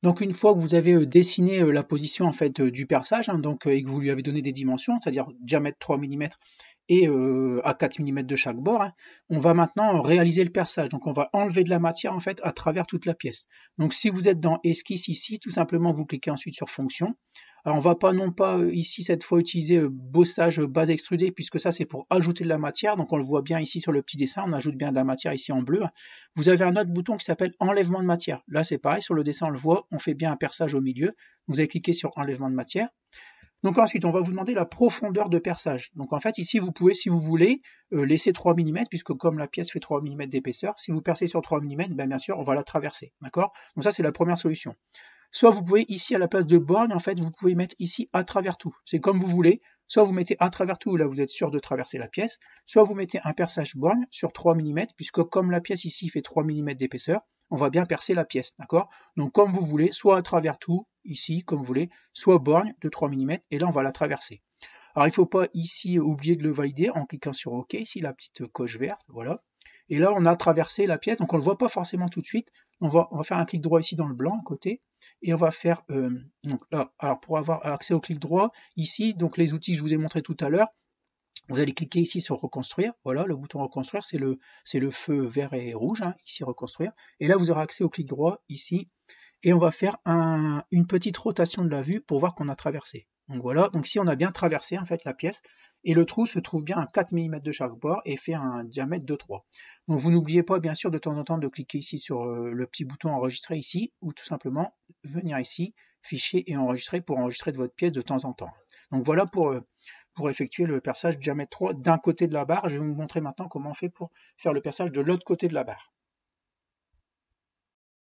Donc une fois que vous avez dessiné la position en fait du perçage, hein, donc, et que vous lui avez donné des dimensions, c'est-à-dire diamètre 3 mm et à 4 mm de chaque bord, hein, on va maintenant réaliser le perçage. Donc on va enlever de la matière en fait à travers toute la pièce. Donc si vous êtes dans esquisse ici, tout simplement vous cliquez ensuite sur fonction. Alors on va pas non pas ici cette fois utiliser bossage base extrudée, puisque ça c'est pour ajouter de la matière. Donc on le voit bien ici sur le petit dessin, on ajoute bien de la matière ici en bleu. Vous avez un autre bouton qui s'appelle enlèvement de matière. Là c'est pareil, sur le dessin on le voit, on fait bien un perçage au milieu. Vous allez cliquer sur enlèvement de matière. Donc ensuite, on va vous demander la profondeur de perçage. Donc en fait, ici, vous pouvez, si vous voulez, laisser 3 mm, puisque comme la pièce fait 3 mm d'épaisseur, si vous percez sur 3 mm, ben, bien sûr, on va la traverser. D'accord? Donc ça, c'est la première solution. Soit vous pouvez, ici, à la place de borgne, en fait, vous pouvez mettre ici à travers tout. C'est comme vous voulez. Soit vous mettez à travers tout, là, vous êtes sûr de traverser la pièce. Soit vous mettez un perçage borgne sur 3 mm, puisque comme la pièce ici fait 3 mm d'épaisseur, on va bien percer la pièce, d'accord? Donc comme vous voulez, soit à travers tout, ici, comme vous voulez, soit borgne de 3 mm, et là on va la traverser. Alors il ne faut pas ici oublier de le valider en cliquant sur OK, ici la petite coche verte, voilà. Et là on a traversé la pièce, donc on ne le voit pas forcément tout de suite. On va faire un clic droit ici dans le blanc à côté, et on va faire, donc là, alors pour avoir accès au clic droit, ici, donc les outils que je vous ai montré tout à l'heure, vous allez cliquer ici sur reconstruire, voilà, le bouton reconstruire, c'est le feu vert et rouge, hein, ici reconstruire, et là vous aurez accès au clic droit, ici, et on va faire une petite rotation de la vue pour voir qu'on a traversé. Donc voilà, donc ici on a bien traversé en fait la pièce, et le trou se trouve bien à 4 mm de chaque bord et fait un diamètre de 3. Donc vous n'oubliez pas bien sûr de temps en temps de cliquer ici sur le petit bouton enregistrer ici, ou tout simplement venir ici, fichier et enregistrer pour enregistrer de votre pièce de temps en temps. Donc voilà pour effectuer le perçage diamètre 3 d'un côté de la barre. Je vais vous montrer maintenant comment on fait pour faire le perçage de l'autre côté de la barre.